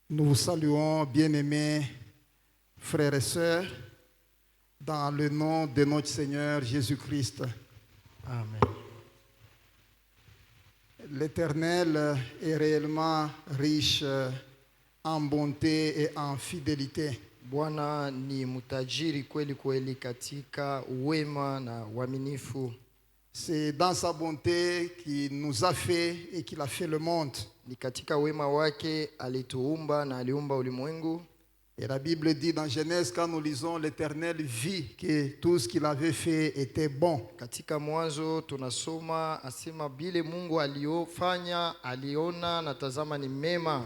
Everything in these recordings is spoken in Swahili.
Nous vous saluons, bien-aimés frères et sœurs, dans le nom de notre Seigneur Jésus-Christ. Amen. L'Éternel est réellement riche en bonté et en fidélité. Bwana ni mtajiri kweli kweli katika wema na uaminifu. C'est dans sa bonté qu'il nous a fait et qu'il a fait le monde. Ni katika wema wake alituumba na aliumba ulimwengu. Et la Bible dit dans Genèse, quand nous lisons, l'Éternel vit que tout ce qu'il avait fait était bon. Katika Mwanzo tunasoma asema bile Mungu aliofanya aliona na tazama ni mema.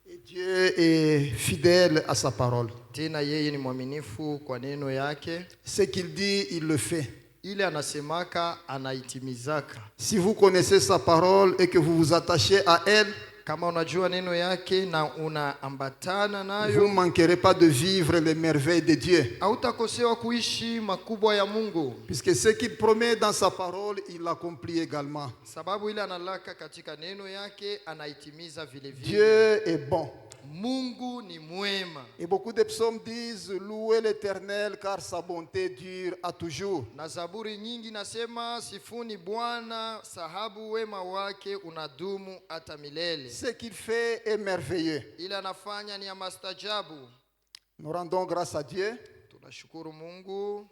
Et Dieu est fidèle à sa parole. Tena yeye ni mwaminifu kwa neno yake. Ce qu'il dit, il le fait. Ile anasemaka anaitimizaka. Si vous connaissez sa parole et que vous vous attachez à elle, kama unajua neno yake na unaambatana nayo, vous ne manquerez pas de vivre les merveilles de Dieu. hautakosewa kuishi makubwa ya Mungu. Puisque ce qu'il promet dans sa parole, il l'accomplit également. Sababu ile analaka katika neno yake anaitimiza vile vile. Dieu est bon. Mungu ni mwema. Et beaucoup de psaumes disent louez l'Éternel car sa bonté dure à toujours. Na zaburi nyingi nasema sifuni Bwana sahabu wema wake unadumu hata milele. Ce qu'il fait est merveilleux. Ile anafanya ni ya mastajabu. Nous rendons grâce à Dieu Tunashukuru Mungu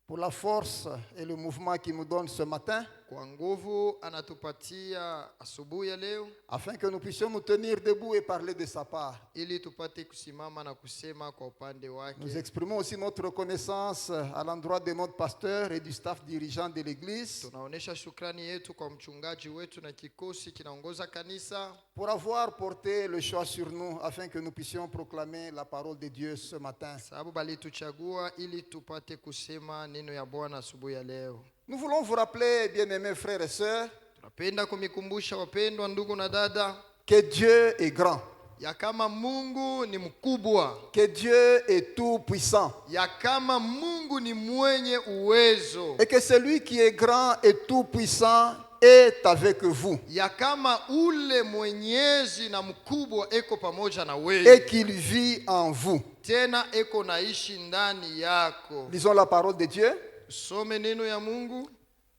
pour la force et le mouvement qu'il nous donne ce matin, kwa nguvu anatupatia asubuhi ya leo, afin que nous puissions nous tenir debout et parler de sa part. ili tupate kusimama na kusema kwa upande wake. Nous exprimons aussi notre reconnaissance à l'endroit de notre pasteur et du staff dirigeant de l'Église Tunaonesha shukrani yetu kwa mchungaji wetu na kikosi kinaongoza kanisa pour avoir porté le choix sur nous afin que nous puissions proclamer la parole de Dieu ce matin. sababu balituchagua ili tupate kusema neno ya Bwana asubuhi ya leo. Nous voulons vous rappeler, bien-aimés frères et sœurs, Tunapenda kumikumbusha wapendwa ndugu na dada que Dieu est grand, ya kama Mungu ni mkubwa, que Dieu est tout-puissant, ya kama Mungu ni mwenye uwezo, et que celui qui est grand et tout-puissant est avec vous, ya kama ule mwenyezi na mkubwa eko pamoja na et wewe, qu'il vit en vous. tena eko naishi ndani yako. Lisons la parole de Dieu. Some neno ya Mungu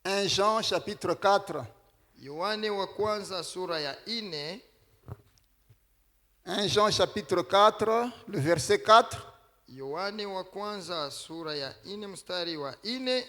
1 Jean chapitre 4. Yohane wa kwanza sura ya 4. 1 Jean chapitre 4, le verset 4. Yohane wa kwanza sura ya 4 mstari wa 4.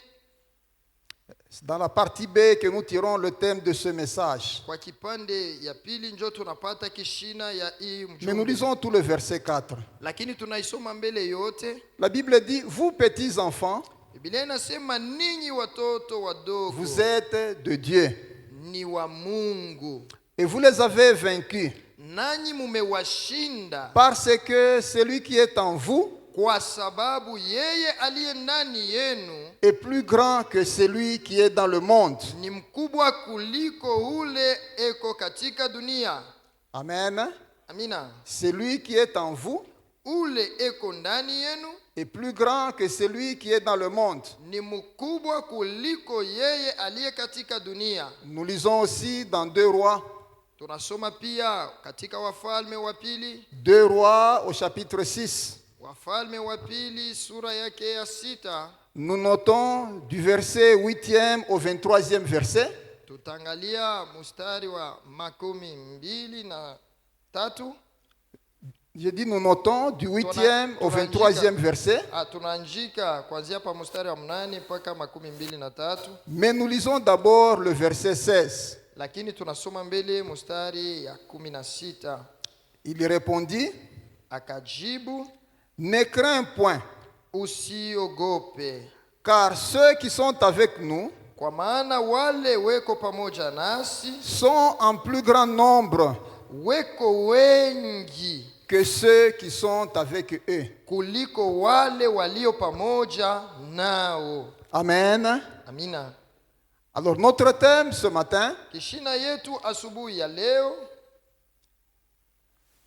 C'est dans la partie B que nous tirons le thème de ce message. Kwa kipande ya pili njo tunapata kishina ya hii Mais nous mjumbe. lisons tout le verset 4. Lakini tunaisoma mbele yote. La Bible dit, vous petits enfants, Biblia inasema ninyi watoto wadogo vous êtes de Dieu ni wa Mungu, et vous les avez vaincus nanyi mumewashinda, parce que celui qui est en vous kwa sababu yeye aliye ndani yenu est plus grand que celui qui est dans le monde. ni mkubwa kuliko ule eko katika dunia. Amen. Amina. Celui qui est en vous Ule eko ndani yenu est plus grand que celui qui est dans le monde. ni mkubwa kuliko yeye aliye katika dunia. Nous lisons aussi dans 2 Rois. Tunasoma pia katika Wafalme wa pili. 2 Rois au chapitre 6. Wafalme wa pili sura yake ya 6. Nous notons du verset 8e au 23e verset. Tutangalia mstari wa 23. Je dis nous notons du 8e au 23e verset. Tunaanjika kuanzia pa mstari wa 8 mpaka 23. Mais nous lisons d'abord le verset 16. Lakini tunasoma mbele mstari ya 16. Il répondit, Akajibu, ne crains point, usiogope, car ceux qui sont avec nous kwa maana wale weko pamoja nasi sont en plus grand nombre weko wengi que ceux qui sont avec eux. kuliko wale walio pamoja nao. Amen. Amina. Alors notre thème ce matin, Kishina yetu asubuhi ya leo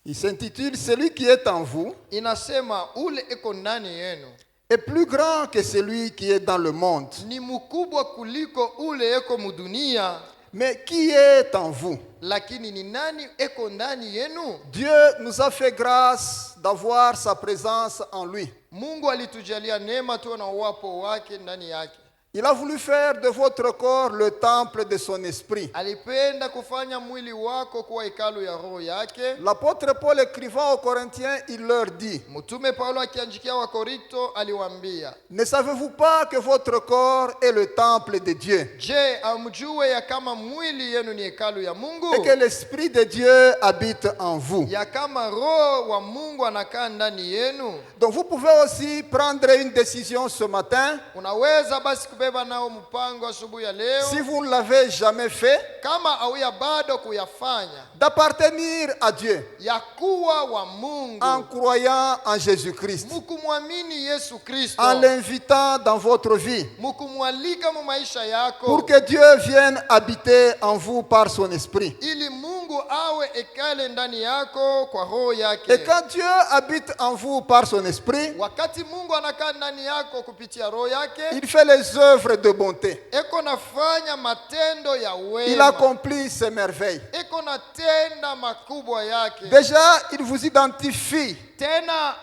il s'intitule celui qui est en vous inasema ule eko ndani yenu est plus grand que celui qui est dans le monde. ni mkubwa kuliko ule eko mudunia. Mais qui est en vous? lakini ni nani eko ndani yenu? Dieu nous a fait grâce d'avoir sa présence en lui. Mungu alitujalia neema tuwe na uwapo wake ndani yake. Il a voulu faire de votre corps le temple de son esprit. Alipenda kufanya mwili wako kuwa hekalu ya roho yake. L'apôtre Paul écrivant aux Corinthiens, il leur dit: Mtume Paulo akiandikia wa Korinto aliwaambia, ne savez-vous pas que votre corps est le temple de Dieu? je, amjue ya kama mwili yenu ni hekalu ya Mungu? Et que l'esprit de Dieu habite en vous. Ya kama roho wa Mungu anakaa ndani yenu. Donc vous pouvez aussi prendre une décision ce matin. Unaweza basi kubeba nao mpango asubuhi ya leo, Si vous ne l'avez jamais fait, kama auya bado kuyafanya, d'appartenir à Dieu ya kuwa wa Mungu en croyant en Jésus-Christ, mukumwamini Yesu Kristo, en l'invitant dans votre vie, mukumwalika mu maisha yako, pour que Dieu vienne habiter en vous par son esprit. ili Mungu awe ekale ndani yako kwa roho Et yake. quand Dieu habite en vous par son esprit, Wakati Mungu anakaa ndani yako kupitia roho yake, il fait les œuvres de bonté. eko nafanya matendo ya Il wema, accomplit ses merveilles. eko natenda makubwa yake. Déjà, il vous identifie Tena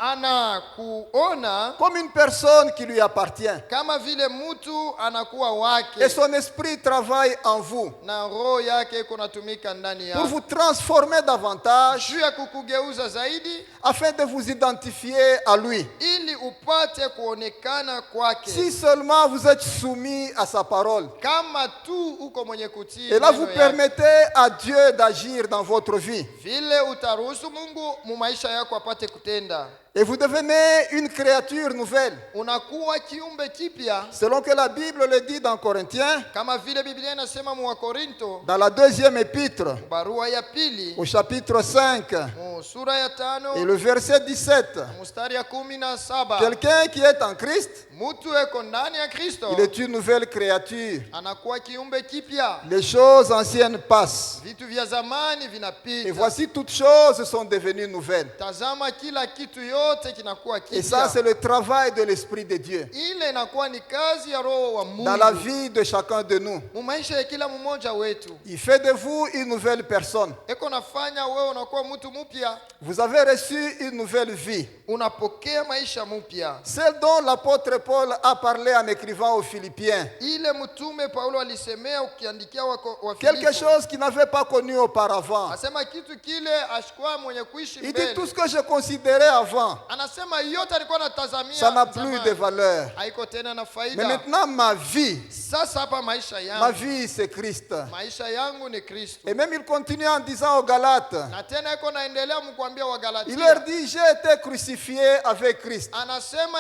anakuona comme une personne qui lui appartient. kama vile mtu anakuwa Et wake, son esprit travaille en vous na roho yake iko natumika ndani pour yako vous transformer davantage juu ya kukugeuza zaidi, afin de vous identifier à lui. ili upate kuonekana kwake. Si seulement vous êtes soumis à sa parole. Kama tu uko mwenye kutii Et là, neno vous yake, permettez à Dieu d'agir dans votre vie. vile utaruhusu Mungu mu maisha yako apate kutenda. Et vous devenez une créature nouvelle. Unakuwa kiumbe kipya, Selon que la Bible le dit dans Corinthiens, kama vile Biblia inasema mu Wakorinto dans la deuxième épître, barua ya pili au chapitre 5 mu sura ya 5 et le verset 17. mstari ya 17. Quelqu'un qui est en Christ, Mtu eko ndani ya Kristo il est une nouvelle créature. anakuwa kiumbe kipya, Les choses anciennes passent. vitu vya zamani Et vinapita, voici toutes choses sont devenues nouvelles. tazama kila kitu yote kinakuwa Et ça, kipya. c'est le travail de l'Esprit de Dieu Ile inakuwa ni kazi ya roho wa dans la Mungu vie de chacun de nous. mu maisha ya kila mmoja wetu. Il fait de vous une nouvelle personne. Eko nafanya wewe unakuwa mtu mpya, Vous avez reçu une nouvelle vie. unapokea maisha mpya, Celle dont l'apôtre Paul a parlé en écrivant aux Philippiens. ile mtume Paulo alisemea ukiandikia wa Quelque Filipo. chose qu'il n'avait pas connu auparavant. Asema kitu kile ashikuwa mwenye kuishi Il dit tout mbele. ce que je considérais avant, Anasema yote alikuwa anatazamia ça n'a plus zamani, de valeur. haiko tena na Mais faida. maintenant, ma vie, Sasa hapa maisha ma yangu, vie, c'est Christ. maisha yangu ni Kristo. Et même il continue en disant aux Galates, Na tena iko naendelea mkuambia wa il leur Galatia, dit, j'ai été crucifié avec Christ. anasema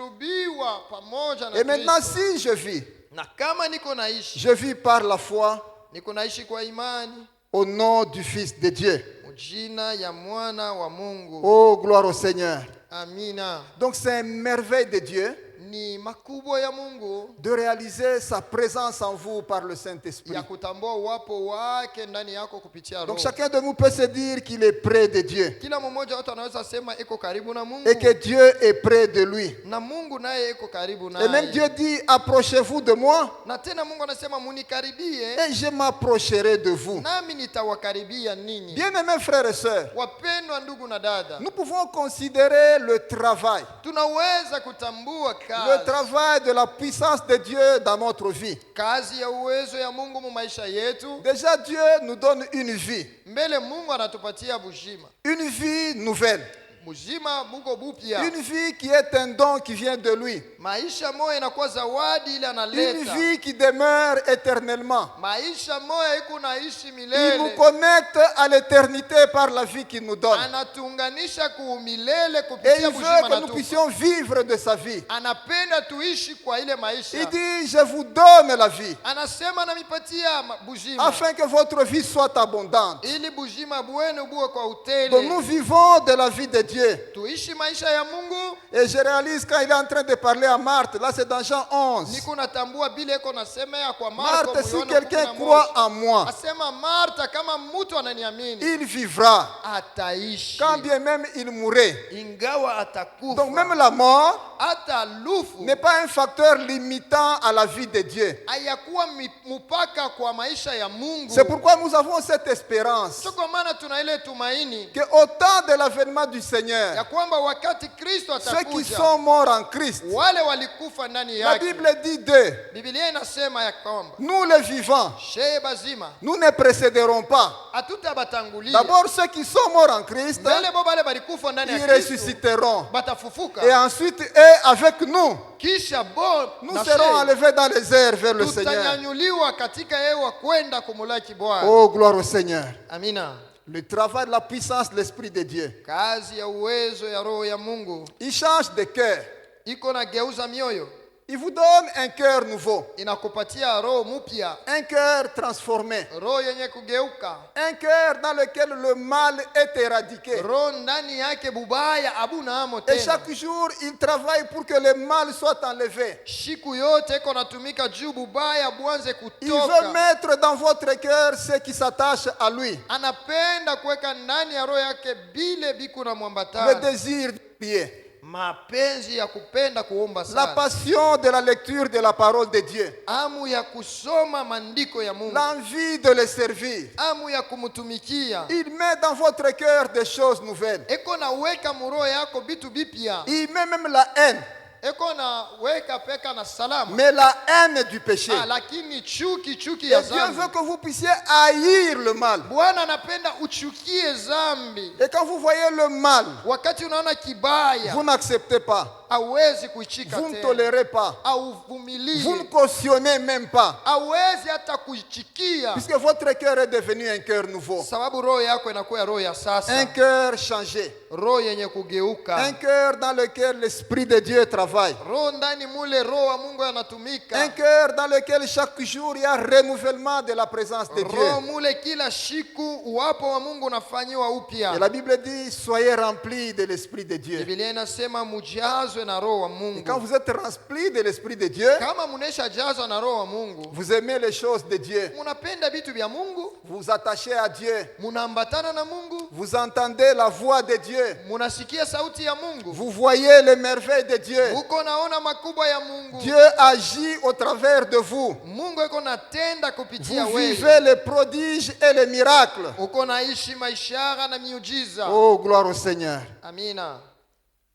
nilisulubiwa pamoja na Et maintenant, Kristo. si je vis, Na kama niko naishi, je vis par la foi niko naishi kwa imani au nom du Fils de Dieu. mjina ya mwana wa Mungu. Oh, gloire au Seigneur. Amina. Donc c'est une merveille de Dieu Ni makubwa ya Mungu de réaliser sa présence en vous par le Saint-Esprit. ya kutambua uwapo wake ndani yako kupitia Donc roho. chacun de nous peut se dire qu'il est près de Dieu Kila mmoja watu anaweza sema iko karibu na Mungu, et que Dieu est près de lui. na Mungu naye iko karibu Et même naye. Dieu dit, approchez-vous de moi Na tena Mungu anasema munikaribie et je m'approcherai de vous. nami nitawakaribia ninyi. Bien-aimés frères et sœurs, Wapendwa ndugu na dada, nous pouvons considérer le travail tunaweza kutambua le travail de la puissance de Dieu dans notre vie. kazi ya uwezo ya Mungu mu maisha yetu. Déjà, Dieu nous donne une vie Mbele Mungu anatupatia bujima, une vie nouvelle, bujima buko bupya. une vie qui est un don qui vient de lui, Maisha moya inakuwa zawadi ile une analeta. vie qui demeure éternellement. Maisha moya iko naishi Il nous milele, connecte à l'éternité par la vie qu'il nous donne. anatuunganisha kuumilele Et kupitia il bujima veut que nous anatupa. puissions vivre de sa vie. Anapenda tuishi kwa ile maisha. Il dit, je vous donne la vie, Anasema namipatia bujima afin que votre vie soit abondante. ili bujima bwenu buwe kwa Donc nous utele. vivons de la vie de Dieu. tuishi maisha ya Mungu. Et je réalise quand il est en train de parler à Marthe, là c'est dans Jean 11. Niko natambua bile iko nasemea kwa Marko Marthe, si Yohana quelqu'un 11. croit en moi, Asema Marta, kama mtu ananiamini il vivra, ataishi quand bien même il mourrait. ingawa atakufa. Donc même la mort hata lufu n'est pas un facteur limitant à la vie de Dieu. hayakuwa mpaka kwa maisha ya Mungu. C'est pourquoi nous avons cette espérance Kwa maana tuna ile tumaini que au temps de l'avènement du ya Seigneur, kwamba wakati Kristo ceux qui atakuja, sont morts en Christ, wale walikufa ndani la yake. Bible dit d'eux, Biblia inasema ya kwamba nous les vivants, sheye bazima nous ne précéderons pas. hatutabatangulia. D'abord ceux qui sont morts en Christ, Mbele bo bale balikufa ndani ils ya Kristo ressusciteront. batafufuka. Et ensuite, eux avec nous, Kisha bo nous na serons sheye enlevés dans les airs vers le Seigneur. tutanyanyuliwa katika hewa kwenda kumulaki Bwana. Oh, gloire au Seigneur. Amina. Le travail de la puissance de l'Esprit de Dieu. Kazi ya uwezo ya roho ya Mungu Il change de cœur. iko na geuza mioyo, Il vous donne un cœur nouveau, inakupatia roho mpya, un cœur transformé, roho yenye kugeuka, un cœur dans lequel le mal est éradiqué. roho ndani yake bubaya abuna amo Et tena. chaque jour, il travaille pour que le mal soit enlevé. Siku yote iko natumika juu bubaya buanze Il veut kutoka. mettre dans votre cœur ce qui s'attache à lui. Anapenda kuweka ndani ya roho yake bile biku na Le mwambatana, désir de prier, mapenzi ya kupenda kuomba la sana, passion de la lecture de la parole de Dieu, amu ya kusoma maandiko ya Mungu, l'envie de le servir. amu ya kumtumikia. Il met dans votre cœur des choses nouvelles. Eko na weka muroho yako bitu bipya, Il met même la haine, eko na weka peka na salama, mais la haine du péché. lakini chuki Et ya Dieu zambi. veut que vous puissiez haïr le mal. Bwana anapenda uchukie zambi. Et quand vous voyez le mal, Wakati unaona kibaya vous n'acceptez pas, hawezi kuichika vous ne tena, tolérez pas, au vous ne vumilie, cautionnez même pas, hawezi hata kuichikia, puisque votre cœur est devenu un cœur nouveau, sababu roho yako inakuwa roho ya un sasa, cœur changé, roho yenye un kugeuka, cœur dans lequel l'Esprit de Dieu travaille, roho ndani mule roho wa Mungu un anatumika, cœur dans lequel chaque jour il y a renouvellement de la présence de Dieu. roho mule kila siku uwapo wa Mungu unafanyiwa Et upya. la Bible dit, soyez remplis de l'Esprit de Dieu. Biblia inasema mujazwe na roho wa Et quand Mungu. vous êtes remplis de l'Esprit de Dieu, Kama munesha jazwa na roho wa Mungu, vous aimez les choses de Dieu, munapenda vitu vya Mungu, vous vous attachez à Dieu, munaambatana na Mungu, vous entendez la voix de Dieu, munasikia sauti ya Mungu, vous voyez les merveilles de Dieu. uko naona makubwa ya Mungu. Dieu agit au travers de vous. Mungu iko natenda kupitia Vous wewe, vivez les prodiges et les miracles. uko naishi maishara na miujiza. Oh, gloire au Seigneur. Amina.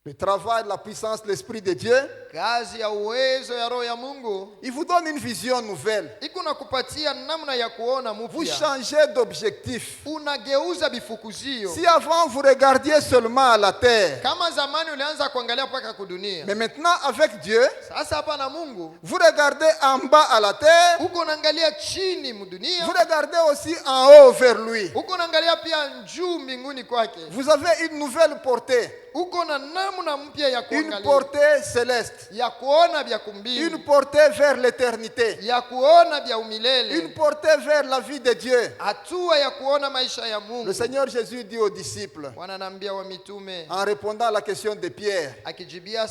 Le travail de la puissance de l'Esprit de Dieu, Kazi ya uwezo ya roho ya Mungu il vous donne une vision nouvelle. iko nakupatia namna ya kuona Vous mpya, changez d'objectif. unageuza bifukuzio. Si avant vous regardiez seulement à la terre, Kama zamani ulianza kuangalia mpaka kudunia, mais maintenant avec Dieu, sasa hapa na Mungu vous regardez en bas à la terre, uko naangalia chini mdunia, vous regardez aussi en haut vers lui. uko naangalia pia juu mbinguni kwake. Vous avez une nouvelle portée, Uko na namna mpya ya une kuangalia, portée céleste, ya kuona vya une kumbingu, portée vers l'éternité, ya kuona vya une umilele, portée vers la vie de Dieu. hatua ya kuona maisha ya Le Mungu. Seigneur Jésus dit aux disciples, Wananiambia wa mitume en répondant à la question de Pierre, akijibia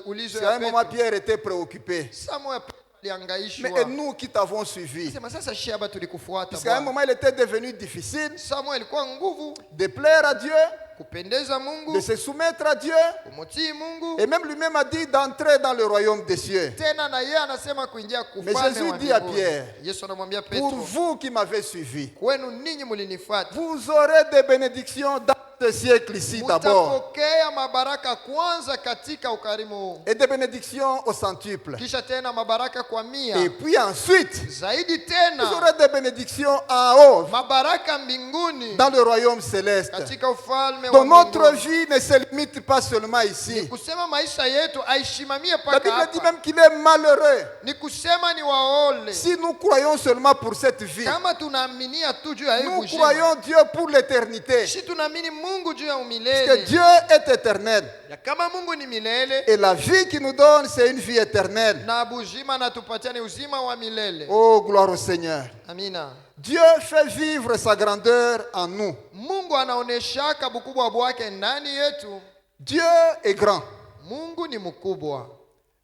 ulizo c'est à ya un moment Petro, Pierre était préoccupé. Samuel Mais alihangaishwa. et nous qui t'avons suivi, Sema sasa shi hapa tulikufuata parce qu'à un Bwana. moment il était devenu difficile Samuel alikuwa nguvu de plaire à Dieu, kupendeza de Mungu, se soumettre à Dieu, kumtii Mungu. et même lui-même a dit d'entrer dans le royaume des cieux. Tena na yeye anasema kuingia Mais kufalme Jésus wa dit à mbinguni. Pierre, Yesu anamwambia pour Petro, vous qui m'avez suivi, kwenu ninyi mlinifuata, vous aurez des bénédictions dans ce siècle-ci d'abord, mtapokea mabaraka kwanza katika ukarimu huu, et des bénédictions au centuple. kisha tena mabaraka kwa mia, Et puis ensuite, zaidi vous tena aurez des bénédictions en haut, mabaraka mbinguni dans le royaume céleste. katika ufalme wa Donc notre mbinguni. vie ne se limite pas seulement ici. Kusema maisha yetu aishimamie La paka Bible dit hapa, même qu'il est malheureux ni kusema ni waole. si nous croyons seulement pour cette vie. Kama tunaaminia tu juu ya hii Nous uzima, croyons Dieu pour l'éternité. si tunaamini Mungu juu ya Parce que umilele, Dieu est éternel. ya kama Mungu ni milele Et la vie qu'il nous donne, c'est une vie éternelle. na buzima natupatia ni uzima wa milele. Oh, gloire au Seigneur. Amina. Dieu fait vivre sa grandeur en nous. Mungu anaoneshaka bukubwa bwake ndani yetu, Dieu est grand. Mungu ni mkubwa.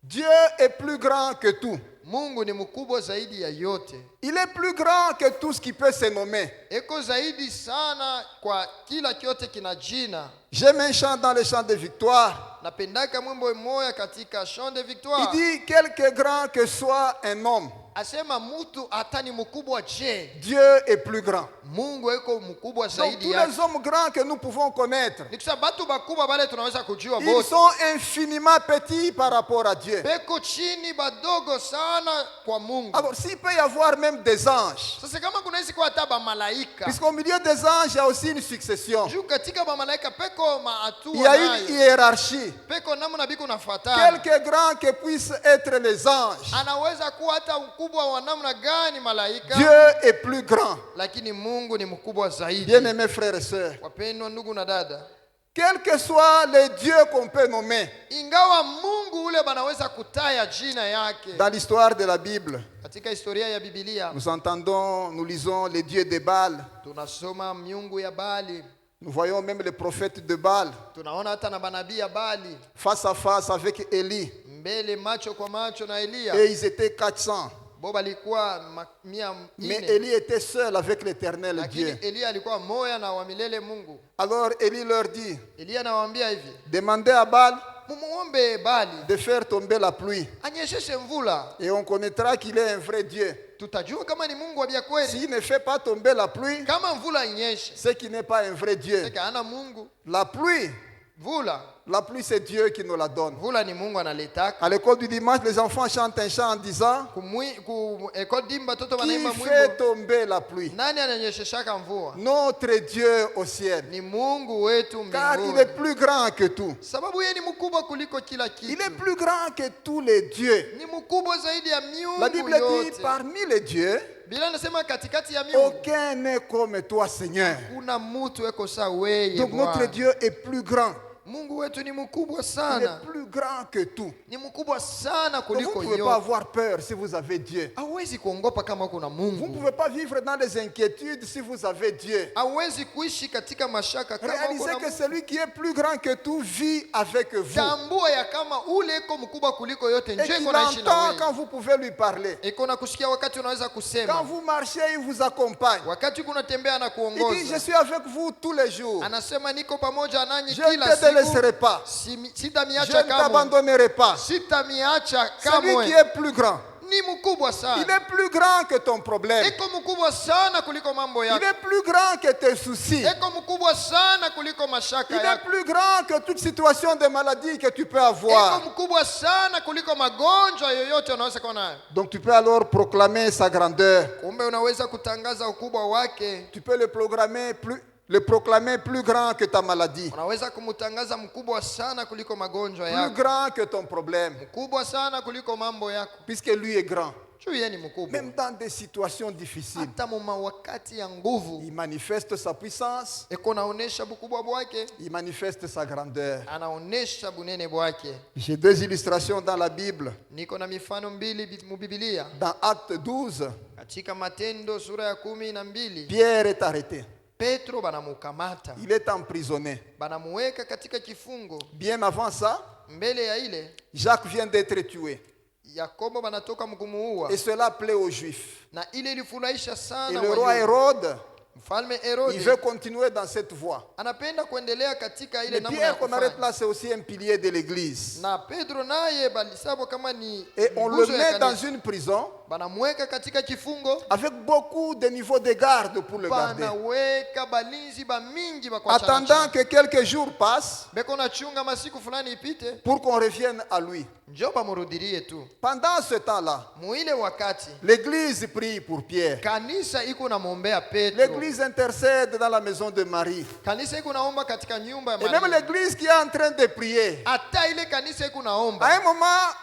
Dieu est plus grand que tout. Mungu ni mkubwa zaidi ya yote. Il est plus grand que tout ce qui peut se nommer. Eko zaidi sana kwa kila kyote kina jina. J'aime un chant dans le chant de victoire. Napendaka mwimbo mmoja katika chant de victoire. Il dit, quelque grand que soit un homme, Asema mtu atani mkubwa je, Dieu est plus grand. Mungu eko mkubwa Donc zaidi tous yake. les hommes grands que nous pouvons connaître, Nikusema batu bakubwa bale tunaweza kujua ils bote. sont infiniment petits par rapport à Dieu. Beko chini badogo sana kwa Mungu. Alors s'il peut y avoir même des anges, Sasa kama kunaweza kuwa hata ba malaika. puisqu'au milieu des anges, il y a aussi une succession. Juu katika ba malaika peko maatu Il y a une hiérarchie. Peko namna biko nafuatana. Quelque grand que puissent être les anges, Anaweza kuwa hata ukubwa wa namna gani malaika. Dieu est plus grand. Lakini Mungu ni mkubwa zaidi. Bien-aimés frères et sœurs, Wapendwa ndugu na dada, quel que soit le Dieu qu'on peut nommer ingawa Mungu ule banaweza kutaya jina yake. dans l'histoire de la Bible, Katika historia ya Biblia nous entendons, nous lisons les dieux de Baal. tunasoma miungu ya Baali. Nous voyons même les prophètes de Baal Tunaona hata na manabii ya Baali face à face avec Élie. mbele macho kwa macho na Elia. Et ils étaient 400. Boba alikuwa mia Mais ine. Élie était seul avec l'éternel Lakini Dieu. Elia alikuwa moya na wa milele Mungu. Alors Élie leur dit, Elia anawaambia hivi, demandez à Baal mumuombe Baali de faire tomber la pluie. anyesheshe mvula. Et on connaîtra qu'il est un vrai Dieu. Tutajua kama ni Mungu wa bia kweli. S'il ne fait pas tomber la pluie, Kama mvula inyeshe, c'est qu'il n'est pas un vrai Dieu. seka ana Mungu. La pluie, Mvula c'est Dieu qui nous la donne. mvula ni Mungu analetaka. À l'école du dimanche, les enfants chantent un chant en disant, Ekodi dimba toto qui wanaimba fait mwimbo. tomber la pluie? Nani ananyesheshaka mvua? Notre Dieu au ciel. Ni Mungu wetu Car il mbinguni. est plus grand que tout. Sababu yeye ni mkubwa kuliko kila Il est kitu. plus grand que tous les dieux. Ni mkubwa zaidi ya La miungu Bible dit, yote. parmi les dieux, Biblia inasema katikati ya miungu aucun n'est comme toi, Seigneur. kuna mtu eko sawa wewe Donc notre Bwana. Dieu est plus grand. Mungu wetu ni mkubwa Il sana. est plus grand que tout. Ni mkubwa sana Donc vous ne kuliko pouvez pas yote. avoir peur si vous avez Dieu. Hauwezi kuongopa kama kuna Vous ne Mungu. pouvez pas vivre dans les inquiétudes si vous avez Dieu. Hauwezi kuishi katika mashaka kama Réalisez kuna que Mungu. celui qui est plus grand que tout vit avec vous. Tambua ya kama ule eko mkubwa kuliko yote Et nje qu'il iko naishi na entend wewe. quand vous pouvez lui parler. Iko na kusikia wakati unaweza Quand kusema. vous marchez, il vous accompagne. Wakati kuna tembea na Il dit, je kuongoza. suis avec vous tous les jours. Anasema niko pamoja nanyi Je ne kila te délaisserai siku. pas. Je Sitamiacha ne kamwe. t'abandonnerai pas. Sitamiacha Celui qui kamwe. est plus grand. Ni mkubwa Il sana. est plus grand que ton problème. Eko mkubwa sana kuliko mambo Il yako. est plus grand que tes soucis. Eko mkubwa sana kuliko Il mashaka est yako. plus grand que toute situation de maladie que tu peux Eko avoir. mkubwa sana kuliko magonjwa yoyote unaweza kuwa nayo. Donc tu peux alors proclamer sa grandeur. Kumbe unaweza kutangaza ukubwa wake. Tu peux le proclamer plus grand que ta maladie. Unaweza kumtangaza mkubwa sana kuliko magonjwa Plus yako. grand que ton problème. Mkubwa sana kuliko mambo yako. Puisque lui est grand. Juu yeye ni mkubwa. Même dans des situations difficiles. Hata muma wakati ya nguvu. Il manifeste sa puissance. Eko naonesha bukubwa bwake. Il manifeste sa grandeur. Anaonesha bunene bwake. J'ai deux illustrations dans la Bible. Niko na mifano mbili mu Biblia. Dans Acte 12, Katika Matendo sura ya 12, Pierre est arrêté. Petro banamukamata. Il est emprisonné. Banamuweka katika kifungo. Bien avant ça, Mbele ya ile Jacques vient d'être tué. Yakobo banatoka mkumuua. Et cela plaît aux Juifs. Na ile ilifurahisha Et sana le roi Wayahudi. Hérode, Mfalme il Herode veut continuer dans cette voie. anapenda kuendelea katika ile Mais namna ya Pierre qu'on arrête kufanya. là, c'est aussi un pilier de l'église. Na Pedro naye balisabo kama ni Et on le nguzo ya met dans kanisa. une prison Banamweka katika kifungo. avec beaucoup de niveaux de garde pour le garder. Banaweka balinzi ba mingi ba kwa Attendant que quelques jours passent beko na chunga masiku fulani ipite. pour qu'on revienne à lui. Njoo bamurudirie tu. Pendant ce temps-là, Muile wakati l'église prie pour Pierre. kanisa iko namuombea Petro. L'église intercède dans la maison de Marie. Kanisa iko naomba katika nyumba ya Et même Maria. l'église qui est en train de prier. Hata ile kanisa iko naomba. À un moment,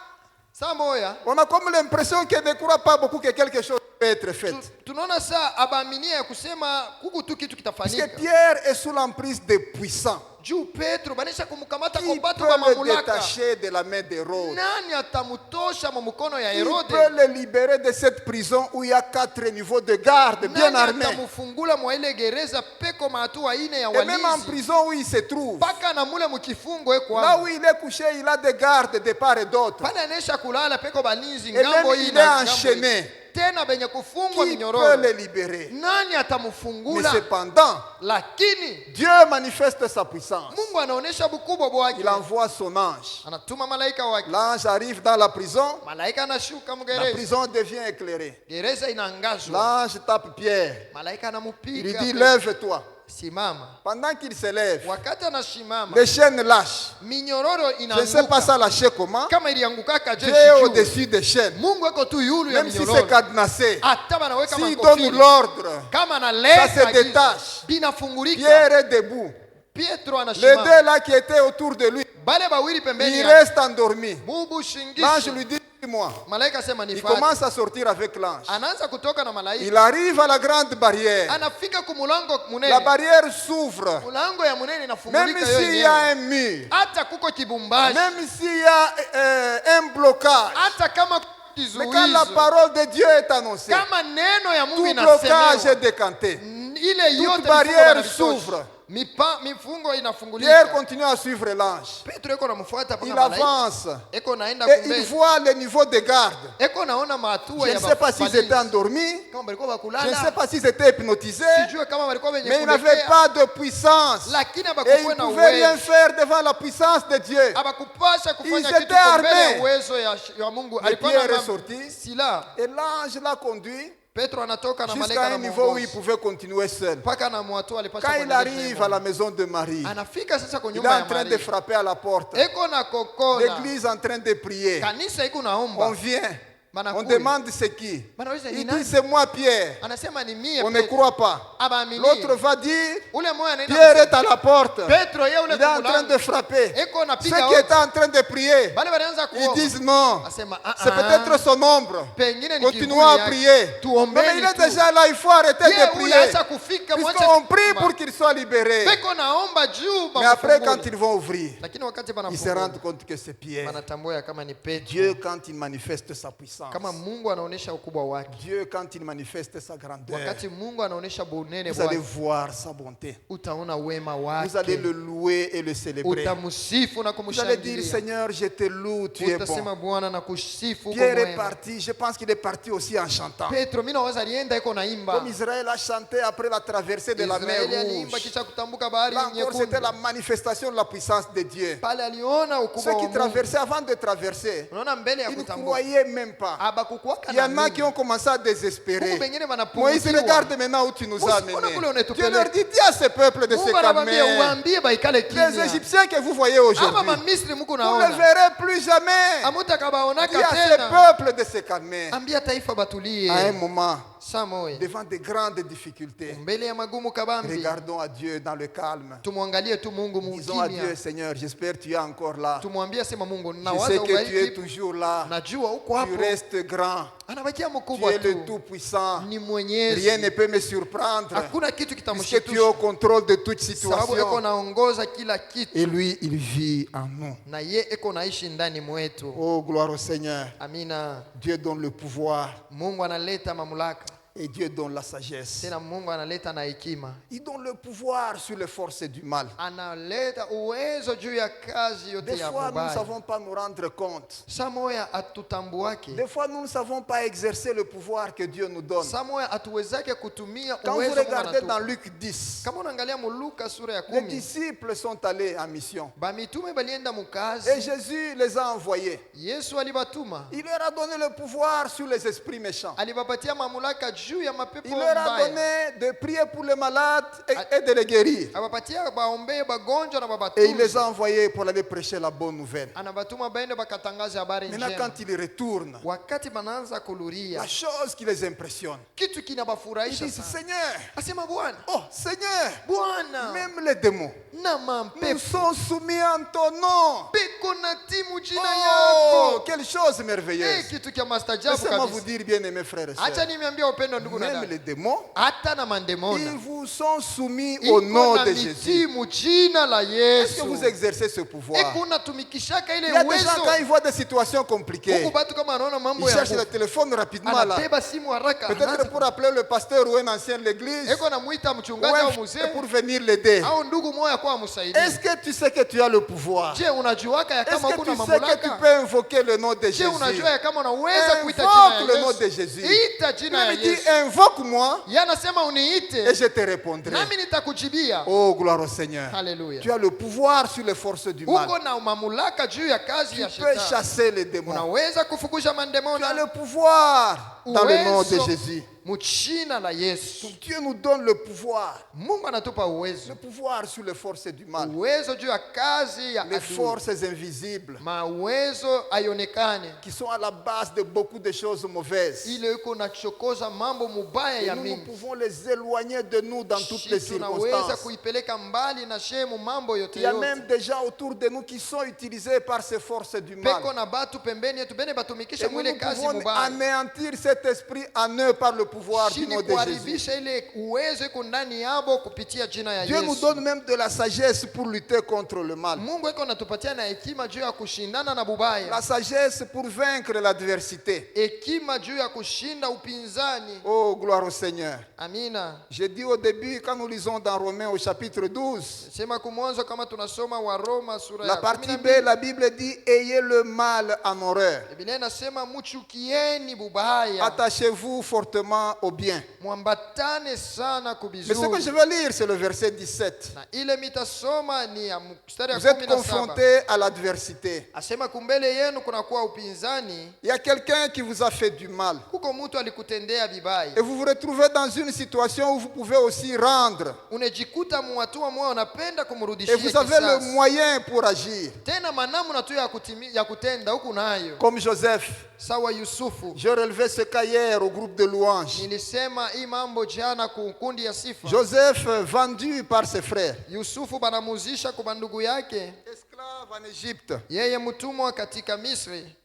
Saa moya on a comme l'impression qu'elle ne croit pas beaucoup que quelque chose peut être faite. tunaona saa abaaminie ya kusema kuku tu kitu Parce kitafanyika. que Pierre est sous l'emprise des puissants. Juu Petro banisha kumkamata Qui kwa peut batu ba le mamulaka. détacher de la main d'Hérode? Nani atamutosha mu mkono ya Qui Herode? peut le libérer de cette prison où il y a 4 niveaux de garde bien Nani armés? atamufungula mwa ile gereza peko mahatua ine ya Et même en walinzi? prison où il se trouve, Paka na mule mukifungo eko là hapo. où il est couché, il a des gardes de part et d'autre. Pale anesha kulala peko balinzi Et même ngambo hii il est na ngambo hii. enchaîné. Tena benye kufungwa Qui peut minyororo. le libérer? Nani Mais atamufungula? cependant, Lakini Dieu manifeste sa puissance. Mungu anaonesha bukubwa bwake. Il envoie son ange. Anatuma malaika wake. L'ange arrive dans la prison. Malaika anashuka La mgereza. prison devient éclairée. Gereza inaangazwa. L'ange tape Pierre. Malaika Il lui anamupiga. dit, lève-toi. Simama. Pendant qu'il se lève, Wakati anashimama, les chaînes lâchent. minyororo Je ne sais pas inaanguka. ça lâcher comment. Kama iliangukaka je Dieu est sijui. au-dessus des chaînes. Mungu eko tu yulu ya Même si c'est minyororo. cadenassé. Hata banaweka S'il makofini. donne l'ordre, Kama ça analeta se agizo, détache. binafungulika. Pierre est debout. Pietro Les anashimama. deux là qui étaient autour de lui, Bale bawili pembeni il yake. reste endormi. Bubu L'ange shingishi. lui dit, dis-moi. Malaika sema Il nifuate. commence à sortir avec l'ange. Anaanza kutoka na Il malaika. arrive à la grande barrière. Anafika kumulango La munene. barrière s'ouvre. Mulango ya munene Même inafungulika s'il y a yenyewe. un mur, Hata kuko kibumbashi. même s'il y a un blocage, Hata kama mais quand la kizuizo. parole de Dieu est annoncée, Kama neno ya Mungu tout blocage est inasemewa. décanté. Ile yote barrière mifungo s'ouvre. banavitosha. Mifungo Pierre inafungulika. continue à suivre l'ange. Petro eko namfuata Il paka malaika. avance Eko naenda et il kumbele. voit le niveau de garde. Eko naona mahatua Je ya ne sais pas s'ils étaient balinzi. endormis, Kama balikuwa je ne bakulala. sais pas s'ils étaient hypnotisés, Sijue kama balikuwa benye mais ils n'avaient kulekea. pas de puissance. Lakini Et ils abakukuwa ne na pouvaient rien uwezo. faire devant la puissance de Dieu. Abakupasha kufanya Ils kitu étaient kwa mbele armés. ya uwezo ya Mungu. Mais Alikuwa Pierre na est sorti. silaha. Et l'ange l'a conduit Petro anatoka na jusqu'à malaika un na niveau où il mwongozi. pouvait continuer seul. Mpaka na mwatu alipasha Quand il kuendelea arrive à la maison de Marie, anafika sasa kwa il est nyumba en ya train de Maria. frapper à la porte. Eko na kokona. L'église est en train de prier. Kanisa iko On naomba. vient. On Banakuya. demande c'est qui. Banauliza ni Il nani? dit c'est moi Pierre. Anasema ni mie. On ne croit pas. Abaamini. L'autre va dire Ule moyo anaenda Pierre kusema, est à la porte. Petro yeye Il ule est en train kumulango. de frapper. Eko Ceux napiga qui wote. étaient en train de prier, Bale wanaanza ils kuomba. disent non. Asema C'est peut-être son ombre. pengine ni Continuons à kivuli prier. yake. Mais Tuombeni il est tu. déjà là, il faut arrêter Yeye de ule prier. acha kufika mwache Puisqu'on prie kuomba. pour qu'il soit libéré. Beko naomba juu Mais après, quand bamfungule. ils vont ouvrir, Lakini wakati ils se banafungua rendent compte que c'est Pierre. banatambua kama ni Petro. Dieu, quand il manifeste sa puissance, Kama Mungu anaonesha ukubwa wake. Dieu, quand il manifeste sa grandeur, Wakati Mungu anaonesha bunene vous allez wake, voir sa bonté. utaona wema Vous allez wake. le louer et le célébrer. Utamsifu na Vous allez dire, kumshangilia. Seigneur, je te loue, tu es Utasema bon. Bwana na kusifu uko Pierre est mwema. parti, je pense qu'il est parti aussi en chantant. Petro mimi naweza alienda iko naimba. Comme Israël a chanté après la traversée de la mer Israeli aliimba Rouge. kisha kutambuka bahari Là encore, c'était nyekundu. la manifestation de la puissance de Dieu. Pale aliona ukubwa Ceux wa qui Mungu. traversaient avant de traverser, Unaona mbele ya ils ne kutambuka. croyaient même pas. Abakukuwaka Il y na en a qui mimi. ont commencé à Huku désespérer. pengine Moïse, wanapungukiwa. regarde maintenant où tu nous as Usiona kule amenés. unatupeleka. Dieu leur dit, dis à ce peuple de se Mungu anawaambia calmer. uwaambie baikale Les kimya. Égyptiens que vous voyez Ama aujourd'hui, mamisri mko vous ne naona. les verrez plus jamais. Amutakabaonaka Dis à ce tena. peuple de se calmer. Ambia taifa batulie. À un moment, Saa moja. devant de grandes difficultés, Mbele ya magumu kabambi. regardons à Dieu dans le calme. Tumwangalie tu Mungu Disons à Dieu, mukimya. Seigneur, j'espère que tu es encore là. Tumwambie sema Mungu Je sais nawaza que tu es ugali. toujours là. Najua uko Tu hapo. restes grand. Anabakia Tu mkubwa es le tu. Tout-Puissant. Ni mwenyezi. Rien ne peut me surprendre. Hakuna kitu Puisque tu es au kitamshitusha. contrôle de toute Sababu eko situation. naongoza kila kitu. Et lui, il vit en nous. Na ye eko naishi ndani mwetu. Oh, gloire au Seigneur. Amina. Dieu donne le pouvoir Mungu analeta mamlaka. et Dieu donne la sagesse. Tena Mungu analeta na hekima. Il donne le pouvoir sur les forces du mal. Analeta uwezo juu ya kazi yote Des ya fois, nous ne mubaya. savons pas nous rendre compte. Saa moya atutambuake. Des fois, nous ne savons pas exercer le pouvoir que Dieu nous donne. Saa moya atuwezake kutumia Quand vous uwezo Mungu regardez dans anatupa. Luc 10, Kama unaangalia mu Luka sura ya les 10, disciples sont allés en mission. bamitume balienda Et mukazi. Jésus les a envoyés. Yesu alibatuma. Il leur a donné le pouvoir sur les esprits méchants. Alibapatia mamlaka juu ya mapepo Il leur a mbaya. donné de prier pour les malades et de les guérir. Abapatia baombee bagonjwa na Et il les babatunze. a envoyés pour aller prêcher la bonne nouvelle. Anabatuma baende bakatangaze habari Maintenant, njema. quand ils retournent, Wakati banaanza kuluria, la chose qui les impressionne, kitu ils kinabafurahisha disent, sana. Seigneur, Asema Bwana, oh Seigneur, Bwana, même les démons na nous mampepo sont soumis en ton nom. peko na timu jina Oh, yako. quelle chose merveilleuse. Kitu kia mastajabu Laissez-moi vous kabisa. dire, bien-aimés frères et Acha sœurs, nimeambia upendo ndugu na même dada. les démons, Hata na ils mandemona. vous sont soumis au Iko nom na de Jésus. mitimu jina la Est-ce que Yesu. vous exercez ce pouvoir? Eko unatumikishaka Il ile y a des gens, quand uwezo. ils voient des situations compliquées, Huku batu kama anaona ils mambo ya cherchent le nguvu, téléphone rapidement là. anabeba simu haraka. Peut-être pour appeler le pasteur ou un ancien de l'église, Eko namuita ou mchungaji au un frère mzee pour venir l'aider. au ndugu moya kwa msaidie. Est-ce que tu sais que tu as le pouvoir? Je, unajuaka ya Est-ce kama que kuna tu sais que tu mamlaka? peux invoquer le nom de Je, Jésus? unajua ya kama unaweza kuita Invoque jina le ya nom de Yesu. Jésus. Ita Il jina ya me dit, Yesu. invoque-moi Yeye anasema et uniite je te répondrai. nami nitakujibia. Oh, gloire au Seigneur. Haleluya. Tu as le pouvoir sur les forces du mal. Uko na mamlaka juu ya kazi Tu ya peux shetani. chasser les démons. Unaweza kufukuza Tu as mandemona. le pouvoir dans le nom de Uwezo Jésus. mchina la Yesu. Dieu nous donne le pouvoir. Mungu anatupa Le uwezo. pouvoir sur les forces du mal. Uwezo juu ya kazi ya Les adui. forces invisibles Mawezo aionekane. qui sont à la base de beaucoup de choses mauvaises. Ile yuko nachokoza mambo mubaya Et ya nous mingi. pouvons les éloigner de nous dans toutes les Tunaweza circonstances. kuipeleka mbali na shemu mambo yote Il y a yote. même des gens autour de nous qui sont utilisés par ces forces du mal. Peko na batu pembeni yetu bene Et batumikisha nous, mwile nous kazi pouvons mubaya. anéantir cet esprit en eux par le pouvoir du Chini nom de Jésus. kuharibisha ile uwezo iko ndani yabo kupitia jina ya Dieu nous Yesu. donne même de la sagesse pour lutter contre le mal. Mungu iko natupatia na hekima juu ya kushindana na bubaya. La sagesse pour vaincre l'adversité. Hekima juu ya kushinda upinzani. Oh, gloire au Seigneur. Amina. J'ai dit au début, quand nous lisons dans Romains au chapitre 12, Sema kumwanzo kama tunasoma wa Roma sura la ya partie 12. B, la Bible dit, ayez le mal en horreur. Biblia inasema muchukieni bubaya. Attachez-vous fortement au bien. Mwambatane sana Mais ce que je kubizuri. veux lire, c'est le verset 17. Na ile mitasoma ni ya mstari ya Vous êtes 17. confrontés à l'adversité. Asema kumbele yenu kunakuwa upinzani. Il y a quelqu'un qui vous a fait du mal. Kuko mtu alikutendea vibaya. Et vous vous retrouvez dans une situation où vous pouvez aussi rendre. Unajikuta muhatua moyo unapenda Et kumrudishia vous avez le kisasi. moyen pour agir. Tena manamna tu ya kutenda huku nayo. Comme Joseph. Sawa Yusufu. Je relevais ce cas hier au groupe de louanges. Nilisema hii mambo jana kukundi ya sifa. Joseph vendu par ses frères. Yusufu banamuzisha kwa ndugu yake. Esclave en Égypte. Yeye mtumwa katika Misri.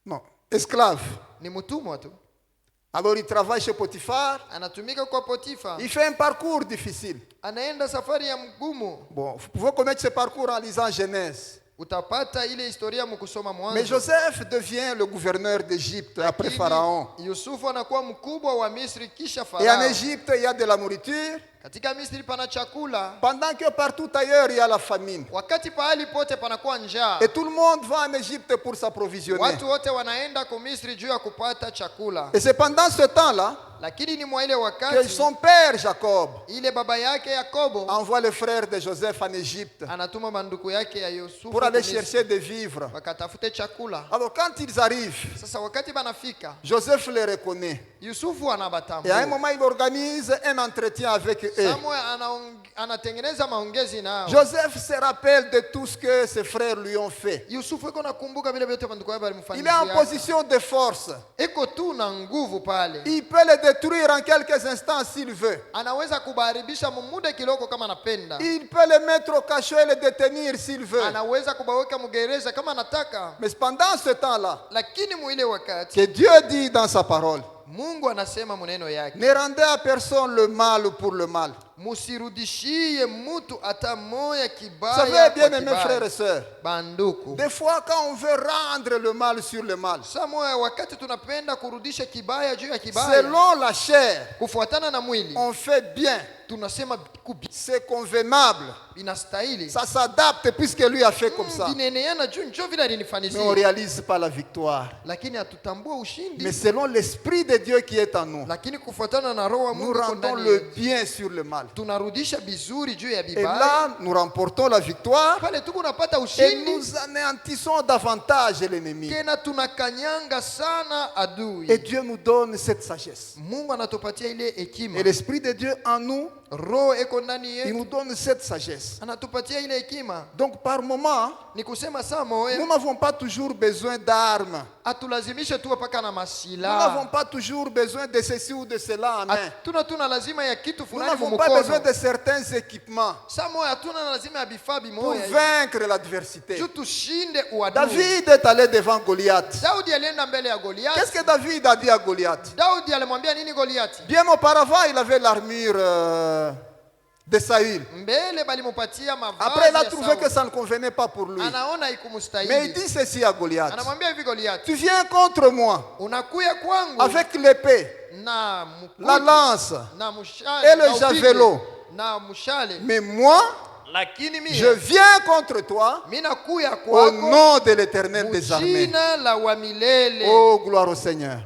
Non, esclave. Ni mtumwa tu. Alors il travaille chez Potiphar. Anatumika kwa Potifa. Il fait un parcours difficile. Anaenda safari ya mgumu. Bon, vous pouvez connaître ce parcours en lisant Genèse. Utapata ile historia mkusoma Mais Mwanzo. Joseph devient le gouverneur d'Égypte après Lakini Pharaon. Yusufu anakuwa mkubwa wa Misri kisha Et en Farao. Égypte, il y a de la nourriture. Katika Misri pana chakula. Pendant que partout ailleurs, il y a la famine. Wakati pahali pote panakuwa njaa. Et tout le monde va en Égypte pour s'approvisionner. Watu wote wanaenda kwa Misri juu ya kupata chakula. Et c'est pendant ce temps-là Lakini ni mwa ile que wakati son père Jacob ile baba yake Yakobo envoie les frères de Joseph en Égypte anatuma banduku yake ya Yusufu pour aller Misri, chercher des vivres. wakatafute chakula. Alors quand ils arrivent, Sasa wakati banafika, Joseph les reconnaît. Yusufu Et à un anabatambua. moment, il organise un entretien avec eux. Samuel anatengeneza maongezi nao. Joseph se rappelle de tout ce que ses frères lui ont fait. Yusufu iko nakumbuka vile vyote banduku yake Il est en walimfanyia. position de force. Iko tu na nguvu pale. Il peut les détruire en quelques instants s'il veut. Anaweza kubaribisha muda kidogo kama anapenda. Il peut les mettre au cachot et les détenir s'il veut. Anaweza kubaweka mgereza kama anataka. Mais pendant ce temps-là, Lakini muile wakati que Dieu dit dans sa parole, Mungu anasema maneno yake. ne rendez à personne le mal pour le mal. Musirudishie mtu hata moya Vous kibaya savez, bien kwa aimés frères et kibaya. sœurs, Banduku. des fois quand on veut rendre le mal sur le mal, Samoya wakati tunapenda kurudisha kibaya juu ya kibaya selon la chair, kufuatana na mwili on fait bien. tunasema c'est convenable. inastahili. Ça s'adapte puisque lui a fait comme ça. Vinaeneana juu njoo vile Mais on ne alinifanyisia. réalise pas la victoire. Lakini hatutambua ushindi. Mais selon l'Esprit de Dieu qui est en nous, Lakini kufuatana na roho wa nous Mungu rendons ndani le yetu, bien sur le mal. tunarudisha vizuri juu ya Et vibaya. là, nous remportons la victoire Pale tuko napata et ushindi. nous anéantissons davantage l'ennemi. Tena tunakanyanga sana adui. Et Dieu nous donne cette sagesse. Mungu anatupatia ile hekima. Et l'Esprit de Dieu en nous, Roho eko ndani il yetu. nous donne cette sagesse. Anatupatia ile hekima. Donc par moment, Ni kusema saa nous moyo n'avons pas toujours besoin d'armes. atulazimishe tuwe paka na Nous n'avons masila. pas toujours besoin de ceci ou de cela en main. Hatuna lazima ya kitu Nous fulani n'avons pas besoin mumukono. de certains équipements Saa moyo hatuna lazima ya vifaa pour bimoya. vaincre l'adversité. Juu tushinde uadui. David est allé devant Goliath. Daudi alienda mbele ya Goliath. Qu'est-ce que David a dit à Goliath? Daudi alimwambia nini Goliathi? Bien auparavant, il avait l'armure de Saül. Mbele balimupatia mavazi. Après, il a ya trouvé Sauli. que ça ne convenait pas pour lui. Anaona Mais il ikumstahili. dit ceci à Goliath. Anamwambia hivi Goliathi, Tu viens contre moi unakuya kwangu avec l'épée, na mkuki, la lance, na mshale, et le na upinde, javelot. na mshale, mais moi, lakini mimi je viens contre toi mimi nakuya au kwako nom de l'Éternel des armées. jina la wa milele. Oh, gloire au Seigneur.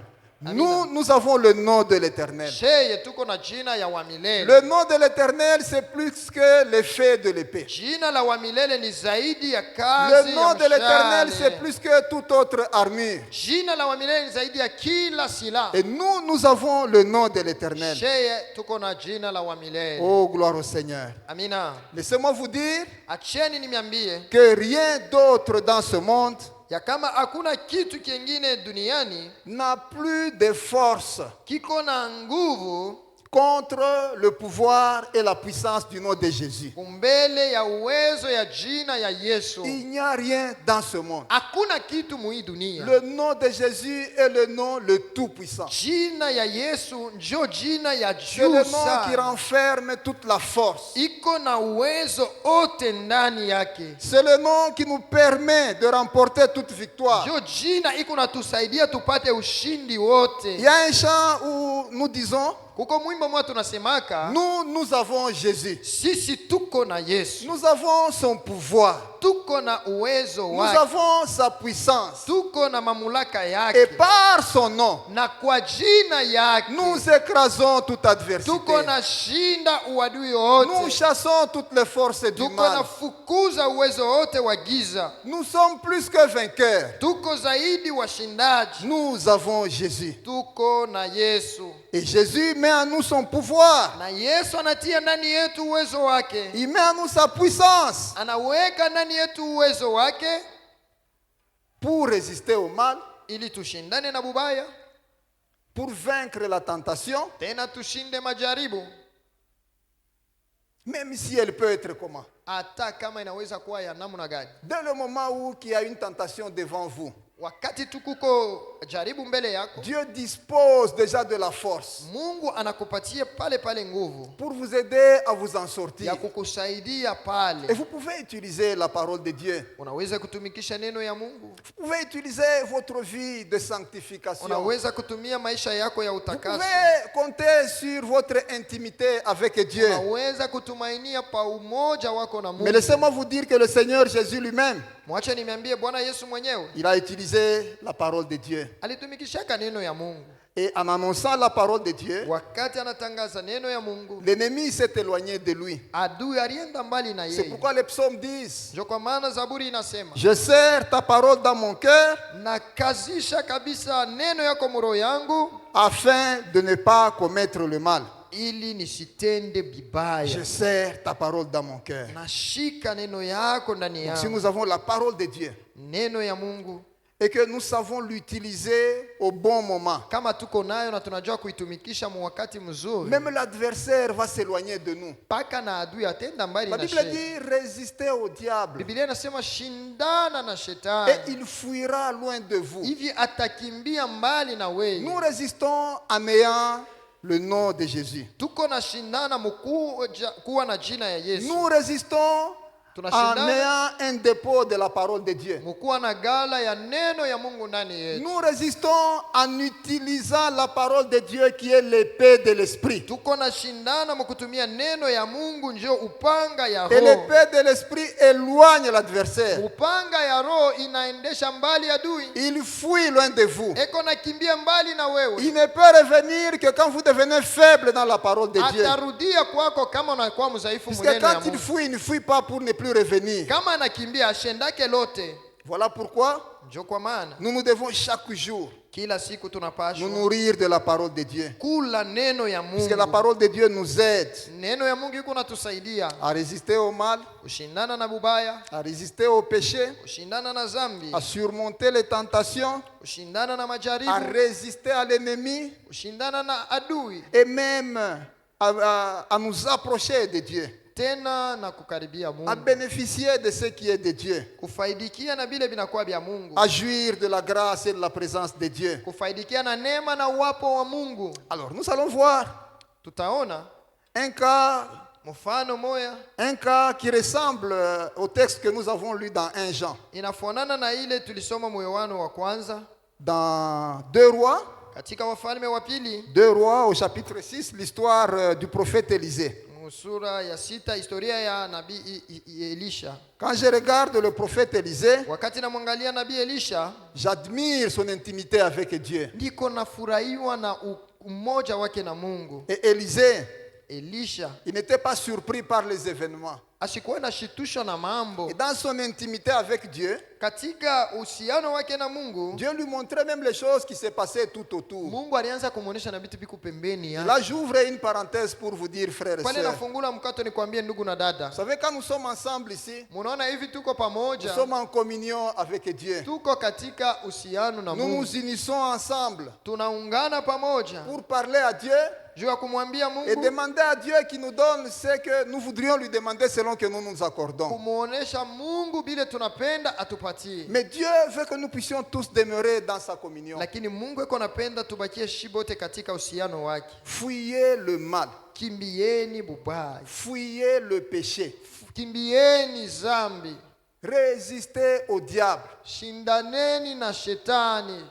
Amina. Nous avons le nom de l'Éternel. Sheye tuko na jina ya wa milele. Le nom de l'Éternel, c'est plus que l'effet de l'épée. Jina la wa milele ni zaidi ya kazi Le nom ya de l'Éternel, mshale. c'est plus que toute autre armure. Jina la wa milele ni zaidi ya kila silaha. Et nous avons le nom de l'Éternel. Sheye tuko na jina la wa milele. Oh, gloire au Seigneur. Amina. Laissez-moi vous dire Acheni nimiambie que rien d'autre dans ce monde ya kama hakuna kitu kingine duniani n'a plus de force kiko na nguvu contre le pouvoir et la puissance du nom de Jésus. kumbele ya uwezo ya jina ya Yesu. Il n'y a rien dans ce monde. Hakuna kitu mui dunia. Le nom de Jésus est le nom le tout-puissant. Jina ya Yesu njo jina ya C'est le juu nom qui sana. renferme toute la force. Iko na uwezo ote ndani yake. C'est le nom qui nous permet de remporter toute victoire. Njo jina iko natusaidia tupate ushindi wote. Il y a un chant où nous disons, Kuko mwimbo mwa tunasemaka nous avons Jésus. sisi tuko na Yesu. Nous avons son pouvoir. Tuko na uwezo Nous wake. avons sa puissance. Tuko na mamlaka Et yake. par son nom, Na kwa jina yake nous écrasons toute adversité. tuko na shinda uadui wote. Nous chassons toutes les forces du Tuko na mal. fukuza uwezo wote wa giza. Nous sommes plus que vainqueurs. Tuko zaidi washindaji. Nous avons Jésus. Tuko na Yesu. Et Jésus met en nous son pouvoir. Na Yesu anatia ndani yetu uwezo wake. Il met en nous sa puissance Anaweka ndani yetu uwezo wake pour résister au mal, ili tushindane na bubaya, pour vaincre la tentation, tena tushinde majaribu, même si elle peut être comment. hata kama inaweza kuwa ya namna gani. Dès le moment où il y a une tentation devant vous, Wakati tukuko jaribu mbele yako, Dieu dispose déjà de la force Mungu anakupatia pale pale nguvu pour vous aider à vous en sortir. ya kukusaidia Et pale. vous pouvez utiliser la parole de Dieu. Unaweza kutumikisha neno ya Mungu. Vous pouvez utiliser votre vie de sanctification. Vous Unaweza kutumia maisha yako ya utakaso. pouvez compter sur votre intimité avec Dieu. Unaweza kutumainia pa umoja wako na Mais Mungu. laissez-moi vous dire que le Seigneur Jésus lui-même, Mwache nimeambie Bwana Yesu mwenyewe il a utilisé la parole de Dieu. alitumikishaka neno ya Mungu. Et en annonçant la parole de Dieu, Wakati anatangaza neno ya Mungu, l'ennemi s'est éloigné de lui. adui alienda mbali na C'est yeye. pourquoi les psaumes disent, Ndio kwa maana Zaburi inasema, je serre ta parole dans mon cœur nakazisha kabisa neno yako mroho yangu afin de ne pas commettre le mal. ili nisitende bibaya. Je serre ta parole dans mon cœur. Nashika neno yako ndani Donc, si yangu. nous avons la parole de Dieu Neno ya Mungu et que nous savons l'utiliser au bon moment, kama tuko nayo na tunajua kuitumikisha mu wakati mzuri, même l'adversaire va s'éloigner de nous. mpaka na adui atenda mbali La na Bible shetani. dit résister au diable Biblia inasema shindana na et shetani, il fuira loin de vous. hivi atakimbia mbali na Nous wewe. résistons en ayant le nom de Jésus. Tuko na shindana kuwa na jina ya Yesu. Nous résistons en tunashindana ayant un dépôt de la parole de Dieu. mkuwa na gala ya neno ya Mungu ndani yetu. Nous résistons en utilisant la parole de Dieu qui est l'épée de l'esprit. Tuko na shindana mkutumia neno ya Mungu ndio upanga ya Et roho. l'épée de l'esprit éloigne l'adversaire. Upanga ya roho inaendesha mbali adui. Il fuit loin de vous. Eko na kimbia mbali na wewe. Il ne peut revenir que quand vous devenez faible dans la parole de Dieu. Atarudia kwako kama unakuwa mdhaifu Puisque mwenendo ya quand il Mungu. fuit, il ne fuit pas pour ne plus revenir. Kama anakimbia ashendake lote. Voilà pourquoi Ndio kwa maana nous devons chaque jour kila siku nous tunapashwa nourrir de la parole de Dieu. kula neno ya Puisque la Mungu. parole de Dieu nous aide Neno ya Mungu iko natusaidia à résister au mal, kushindana na bubaya, à résister au péché, kushindana na zambi, à surmonter les tentations, kushindana na à majaribu, résister à l'ennemi kushindana na adui, et même à nous approcher de Dieu, tena na kukaribia à Mungu, bénéficier de ce qui est de Dieu, kufaidikia na bile binakuwa bya Mungu, à jouir de la grâce et de la présence de Dieu. kufaidikia na neema na uwapo wa Mungu. Alors nous allons voir Tutaona un cas mfano moya qui ressemble au texte que nous avons lu dans 1 Jean. inafanana na ile tulisoma Yohana wa kwanza Dans 2 Rois, katika Wafalme wa pili 2 Rois au chapitre 6, l'histoire du prophète Élisée. sura ya 6, historia ya nabii Elisha. Quand je regarde le prophète Élisée, Wakati namwangalia nabii Elisha, j'admire son intimité avec Dieu. ndiko nafurahiwa na umoja wake na Mungu. Et Élisée, Elisha il n'était pas surpris par les événements. asikuwa nashitushwa na mambo. Et dans son intimité avec Dieu, Katika uhusiano wake na Mungu, Dieu lui montrait même les choses qui se passaient tout autour. Mungu alianza kumuonesha na vitu viku pembeni Là, yake. j'ouvre une parenthèse pour vous dire, frères et Pale sœurs. nafungula mkato nikwambie ndugu na dada. Vous savez, quand nous sommes ensemble ici, Munaona hivi tuko nous pamoja, sommes en communion avec Dieu. tuko katika uhusiano na Nous Mungu. nous unissons ensemble Tunaungana pamoja pour parler à Dieu juu ya kumwambia et Mungu, demander à Dieu qui nous donne ce que nous voudrions lui demander selon que nous nous accordons. kumuonesha Mungu bile tunapenda atupatie. Mais Dieu veut que nous puissions tous demeurer dans sa communion. Lakini Mungu eko napenda tubakie shibote katika uhusiano wake. Fuyez le mal, Kimbieni bubaya, fuyez le péché, kimbieni zambi, résistez au diable, shindaneni na shetani,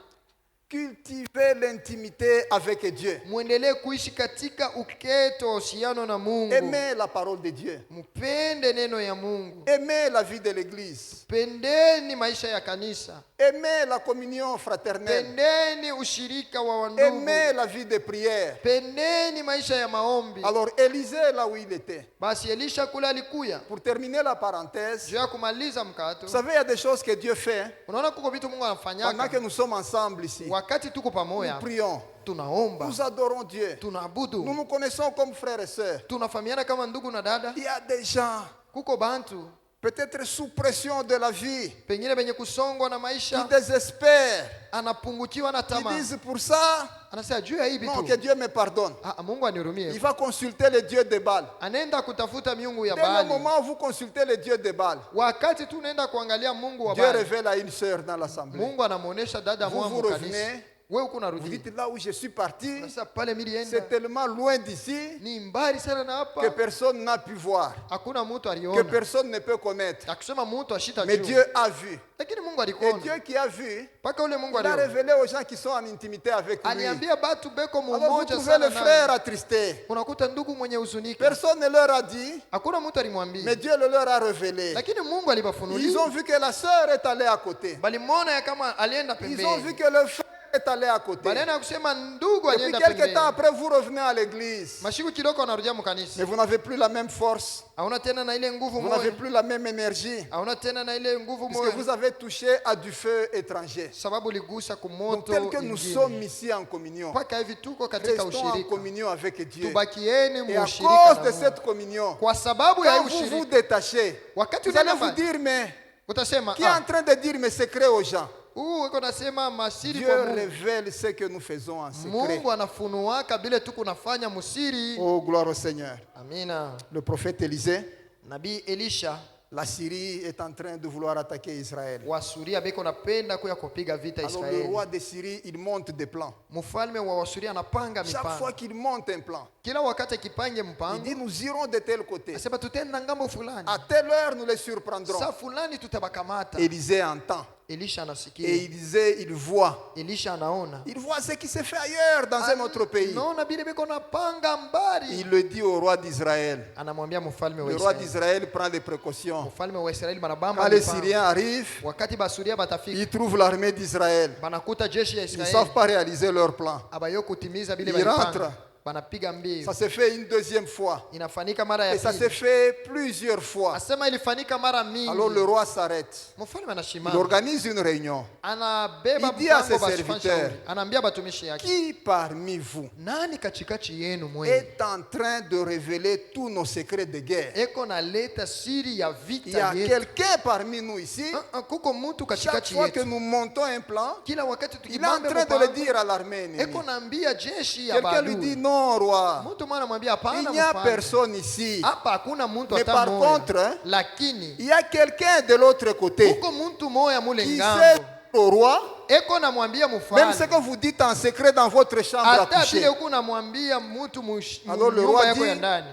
cultivez l'intimité avec Dieu, muendelee kuishi katika uketo wa uhusiano na Mungu. aimez la parole de Dieu, Mupende neno ya Mungu, aimez la vie de l'église, pendeni maisha ya kanisa, aimez la communion fraternelle, pendeni ushirika wa wandugu, aimez la vie de prière. pendeni maisha ya maombi. Alors Élisée, là où il était, Basi Elisha kule alikuya. pour terminer la parenthèse, Juu ya kumaliza mkato, vous savez, il y a des choses que Dieu fait unaona kuko vitu Mungu pendant que anafanyaka. nous sommes ensemble ici. Wakati tuko Nous pamoja, prions, tunaomba, nous adorons Dieu, nous tunaabudu, nous connaissons comme frères et sœurs. tunafahamiana kama ndugu na dada. Il y a des gens, Kuko bantu peut-être sous pression de la vie, pengine benye kusongwa na qui maisha, désespèrent, anapungukiwa na qui tamaa, disent pour ça, anasema juu ya hivi non, tu, que Dieu me pardonne. Mungu anirumie. Il va consulter le Dieu de Baal. Anaenda kutafuta miungu ya Dès le Baali. moment où vous consultez le Dieu de Baal, Wakati tu unaenda kuangalia Mungu wa Dieu Baali, révèle à une sœur dans l'assemblée. Mungu anamuonesha dada Vous mwa vous mkanisa. revenez, Wewe uko vous narudi. dites là où je suis parti, Sasa pale milienda c'est tellement loin d'ici ni mbali sana na que hapa, personne n'a pu voir, hakuna mtu que aliona. personne ne peut connaître. Akisema mtu ashita Mais juu. Dieu a vu. Lakini Mungu Et alikuona. Dieu qui a vu, Paka ule Mungu il a aliona. révélé aux gens qui sont en intimité avec lui. Aliambia batu beko Alors vous mmoja trouvez sana le frère naye. attristé. Unakuta ndugu mwenye huzunika. Personne ne leur a dit, Hakuna mtu mais alimwambia. Dieu le leur a révélé. Lakini Mungu Ils alibafunulia. ont vu que la sœur est allée à côté. Balimwona ya kama alienda Ils ont vu pembeni. que le frère est allé à côté. Balienda kusema ndugu Et puis alienda quelque pembeni. temps après, vous revenez à l'église. Mashiku kidogo anarudia Mais mkanisa. vous n'avez plus la même force. Hauna tena na ile nguvu Vous n'avez moja. plus la même énergie. Hauna tena na ile nguvu Puisque moja. vous avez touché à du feu étranger. Sababu ligusa Donc kumoto. tel que nous ingine. sommes ici en communion, Mpaka hivi tuko katika restons en ushirika. communion avec Dieu. Tubakieni Et à mushirika cause na de Mungu. cette communion, Kwa sababu ya quand vous vous ushirika, détachez, wakati vous allez unaenda vous mbali, dire, mais utasema qui est en train de dire mes secrets aux gens? uko nasema masiri Dieu kwa Mungu. révèle ce que nous faisons en secret. Mungu anafunuaka bile tuko nafanya musiri. Oh, gloire au Seigneur. Amina. Le prophète Élisée, Nabii Elisha La Syrie est en train de vouloir attaquer Israël. Wasuria beko napenda kuya kupiga vita Alors le Israeli. roi de Syrie, il monte des plans. Mfalme wa Wasuria anapanga Chaque fois mipango. qu'il monte un plan, Kila wakati akipange il mpango, dit nous irons de tel côté. asema tutenda ngambo fulani. À telle heure, nous les surprendrons. Saa fulani tutabakamata. Élisée entend. Elisha Et anasikia. Élisée, il voit. Elisha anaona. Il voit ce qui se fait ailleurs dans un autre pays. Naona bile beko napanga mbali. Il le dit au roi d'Israël. Anamwambia mfalme wa Le roi Israeli. d'Israël prend des précautions. Mfalme wa Israeli banabamba Quand les mipango. Syriens arrivent, Wakati basuria batafika, ils trouvent l'armée d'Israël. banakuta jeshi ya Ils ne Israeli. savent pas réaliser leur plan. Abayo kutimiza bile Ils balipanga. rentrent. Banapiga mbio. Ça s'est fait une deuxième fois. Inafanika mara ya Et ça pili. s'est fait plusieurs fois. Asema ilifanika mara mingi. Alors le roi s'arrête. Mfalme Il anashimama. organise une réunion. Anabeba Il dit à mpango ses basifanye serviteurs, shauri. Anaambia batumishi yake. Qui parmi vous Nani katikati yenu mwenye est en train de révéler tous nos secrets de guerre? eko naleta siri ya Il y a vita yetu? quelqu'un parmi nous ici. Kuko mtu Chaque katikati fois que yetu. nous montons un plan, Kila wakati il est en tukibambe train de le mpango, dire à l'armée ennemie. eko naambia jeshi ya Quelqu'un lui dit badui. non, roi. Mtu mwana anamwambia Il hapana n'y a mfalme. personne ici. Hapa hakuna mtu Mais hata par mmoja. contre, hein, Lakini il y a quelqu'un de l'autre côté kuko mtu moya mule qui ngambo. sait au roi, Eko namwambia même mfalme. ce que vous dites en secret dans votre chambre à Hata coucher. vile huku namwambia mtu Alors le nyumba roi yako ya dit, ndani.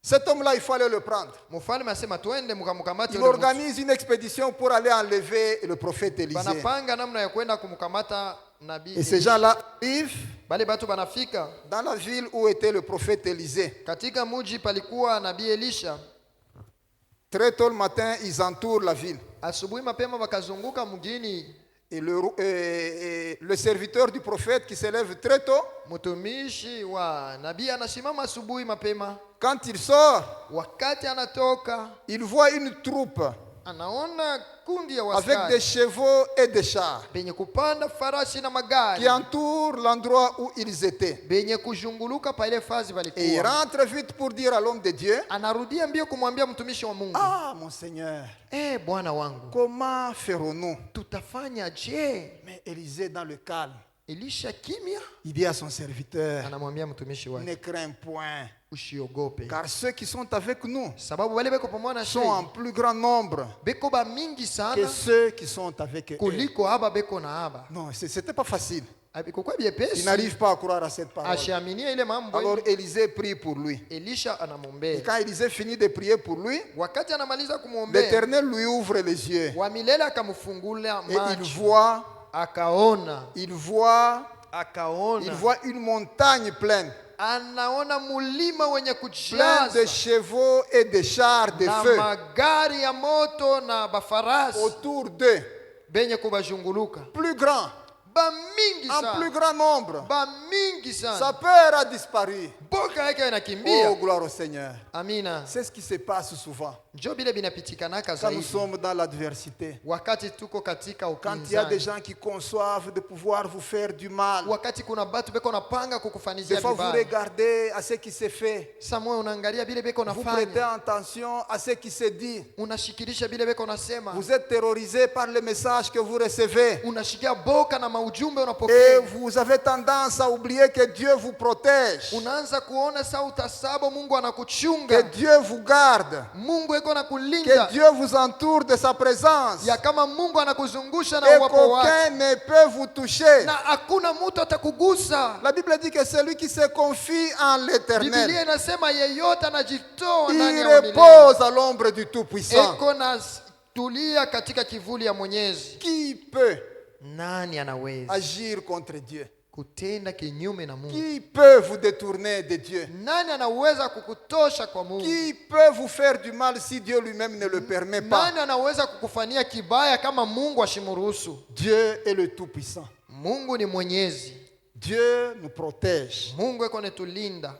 cet homme-là, il faut aller le prendre. Mfalme asema twende mkamkamate Il yule mtu. organise une expédition pour aller enlever le prophète Élisée. Banapanga namna ya kwenda kumkamata nabii. Et ces gens-là arrivent Bale batu banafika dans la ville où était le prophète Élisée. katika muji palikuwa nabii Elisha. Très tôt le matin, ils entourent la ville. Asubuhi mapema wakazunguka mjini. Et le serviteur du prophète qui se lève très tôt, Mtumishi wa nabii anasimama asubuhi mapema. quand il sort, Wakati anatoka il voit une troupe anaona kundi ya avec des waskari chevaux et des chars benye kupanda farasi na qui magari entourent l'endroit où ils étaient. benye kuzunguluka pa ile fazi Et il walikuwa. rentre vite pour dire à l'homme de Dieu, Anarudia mbio kumwambia mtumishi wa Mungu, ah mon Seigneur, Bwana wangu, comment ferons-nous? tutafanya je? Mais Élisée dans le calme, Elisha kimya, il dit à son serviteur, anamwambia mtumishi wake, ne crains point, usiogope, car ceux qui sont avec nous sababu wale beko pamoja na sont en shei plus grand nombre beko ba mingi que sana ceux qui sont avec eux. kuliko aba beko na aba. Non, c'était pas facile. Abikokuwa Il byepesi, n'arrive pas à croire à cette parole. ashiaminia ile mambo. Alors Élisée prie pour lui. Elisha Et anamwombea. quand Élisée finit de prier pour lui, Wakati anamaliza kumwombea, l'Éternel lui ouvre les yeux. wa milele akamfungula Et il macho, voit, akaona il voit, akaona il voit une montagne pleine, anaona mulima wenye pleine kujaza de chevaux et de chars de na feu magari ya moto na bafarasi autour d'eux. benye kubazhunguluka Plus grand, ba mingi en plus sana, grand nombre. ba mingi Sa sana, peur a disparu. boka yake Oh, inakimbia. gloire au Seigneur. Amina. C'est ce qui se passe souvent Njo bile binapitikanaka quand nous zaidi sommes dans l'adversité. wakati tuko katika Quand il y a des upinzani, gens qui conçoivent de pouvoir vous faire du mal. wakati kuna batu beko napanga Des kukufanizia fois, vous vibaya. regardez à ce qui se fait. Samwe unaangalia bile beko Vous prêtez nafanya, attention à ce qui se dit. unashikilisha bile beko nasema, Vous êtes terrorisé par les messages que vous recevez. unashikia boka na maujumbe Et unapokea. vous avez tendance à oublier que Dieu vous protège. Unaanza kuona saa utasabo Mungu Que anakuchunga, Dieu vous garde. Mungu eko na Que kulinda, Dieu vous entoure de sa présence. ya kama Mungu anakuzungusha na Et uwapo wake qu'aucun ne peut vous toucher. na hakuna mtu atakugusa. La Bible dit que celui qui se confie en l'Éternel, Biblia inasema yeyote anajitoa ndani il ya milele, repose à l'ombre du Tout-Puissant. eko na tulia katika kivuli ya Mwenyezi. Qui peut Nani anaweza agir contre Dieu? kutenda kinyume na Mungu? Qui peut vous détourner de Dieu? Nani anaweza kukutosha kwa Mungu? Qui peut vous faire du mal si Dieu lui-même ne le permet pas? Nani anaweza kukufanyia kibaya kama Mungu ashimuruhusu? Dieu est le Tout-Puissant. Mungu ni mwenyezi. Dieu nous protège. Mungu eko netulinda.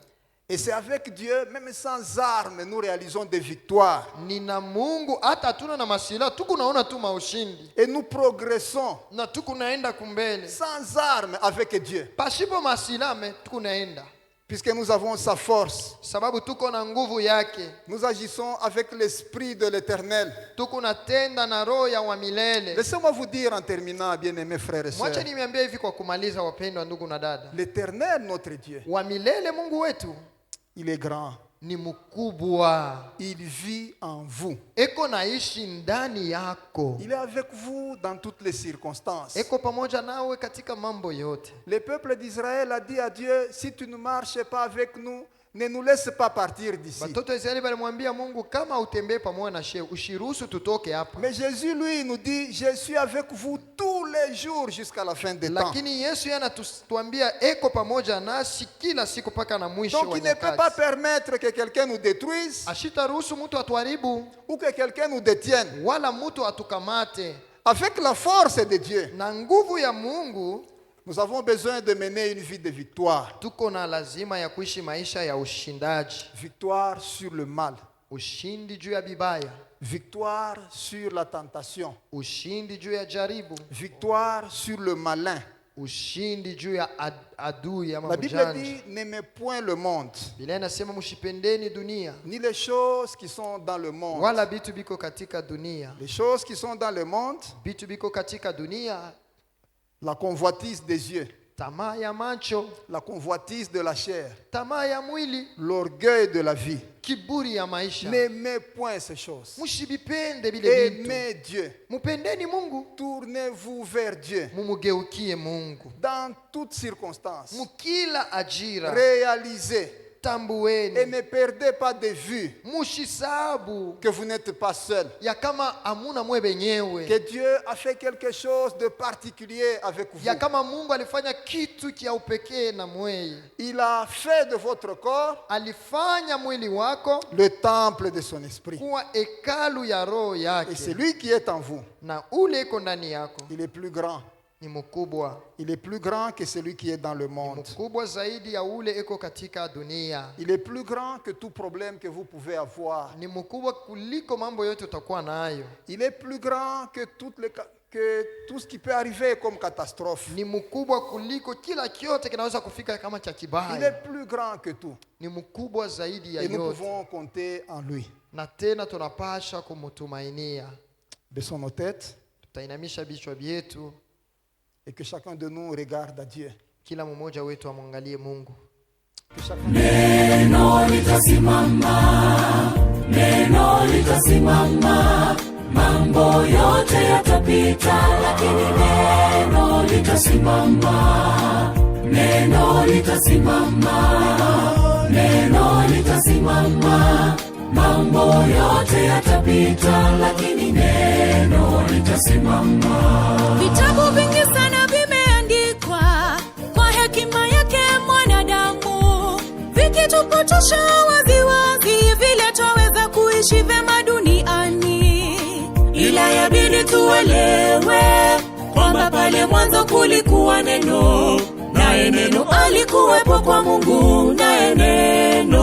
Et c'est avec Dieu, même sans armes, nous réalisons des victoires. Nina Mungu hata hatuna na masila, tukunaona tu maushindi Et nous progressons na tukunaenda kumbele. sans armes avec Dieu. Pasipo masilame tukunaenda, Puisque nous avons sa force. sababu tuko na nguvu yake. Nous agissons avec l'Esprit de l'Éternel. Tukunatenda na roho ya wa milele. Laissez-moi vous dire en terminant, bien-aimés frères et Mwache sœurs. nimeambia hivi kwa kumaliza, wapendwa ndugu na dada, L'Éternel, notre Dieu, wa milele Mungu wetu il est grand. ni mkubwa. Il vit en vous. Eko naishi ndani yako. Il est avec vous dans toutes les circonstances. Eko pamoja nawe katika mambo yote. Le peuple d'Israël a dit à Dieu, si tu ne marches pas avec nous, ne nous laisse pas partir d'ici. Batoto wa Israeli balimwambia Mungu, kama utembee pamoja na shehe, ushiruhusu tutoke hapa. Mais Jésus lui nous dit, je suis avec vous tous les jours jusqu'à la fin des temps. Lakini Yesu anatuambia eko pamoja nasi kila siku paka na mwisho wa Donc il ne peut pas permettre que quelqu'un nous détruise ashitaruhusu mtu atuharibu ou que quelqu'un nous détienne. wala mtu atukamate. Avec la force de Dieu, Na nguvu ya Mungu nous avons besoin de mener une vie de victoire. tuko na lazima ya kuishi maisha ya ushindaji. Victoire sur le mal. Ushindi juu ya bibaya. Victoire sur la tentation. Ushindi juu ya jaribu. Victoire sur le malin. Ushindi juu ya adui ama La Bible mjanja. dit, n'aimez point le monde, Biblia inasema mshipendeni dunia ni les choses qui sont dans le monde. wala vitu biko katika dunia. Les choses qui sont dans le monde, Vitu biko katika dunia, la convoitise des yeux, tamaa ya macho, la convoitise de la chair, tamaa ya mwili, l'orgueil de la vie. kiburi ya maisha. N'aimez point ces choses. Mshibipende bile vitu. Aimez Dieu. Mupendeni Mungu. Tournez-vous vers Dieu. Mumugeukie Mungu. Dans toutes circonstances. Mukila ajira. Réalisez. Et Tambueni. ne perdez pas de vue Mushisabu que vous n'êtes pas seul. ya kama amuna mwe benyewe. Que Dieu a fait quelque chose de particulier avec vous. Ya kama Mungu alifanya kitu kia upekee na mweye. Il a fait de votre corps Alifanya mwili wako le temple de son esprit. kuwa hekalu ya roho Et yake. celui qui est en vous, Na ule iko ndani yako il est plus grand. ni mkubwa. Il est plus grand que celui qui est dans le monde. Mkubwa zaidi ya ule iko katika dunia. Il est plus grand que tout problème que vous pouvez avoir. Ni mkubwa kuliko mambo yote utakuwa nayo. Il est plus grand que tout ce qui peut arriver comme catastrophe. Ni mkubwa kuliko kila kiote kinaweza kufika kama cha Il kibaya. est plus grand que tout. Ni mkubwa zaidi ya Et nous yote. pouvons compter en lui. Na tena tunapasha kumtumainia. Baissons nos têtes Tutainamisha vichwa vyetu, et que chacun de nous regarde à Dieu. kila mmoja wetu amwangalie Mungu. Que chacun Neno litasimama, neno litasimama, mambo yote yatapita, lakini neno litasimama, neno litasimama, neno litasimama, mambo yote yatapita, lakini neno litasimama. Vitabu vingi sana vimeandikwa kwa hekima yake mwanadamu, vikitupotosha waziwazi vile twaweza kuishi vyema duniani. Ila yabidi tuelewe kwamba pale mwanzo kulikuwa neno, naye neno alikuwepo kwa Mungu, naye neno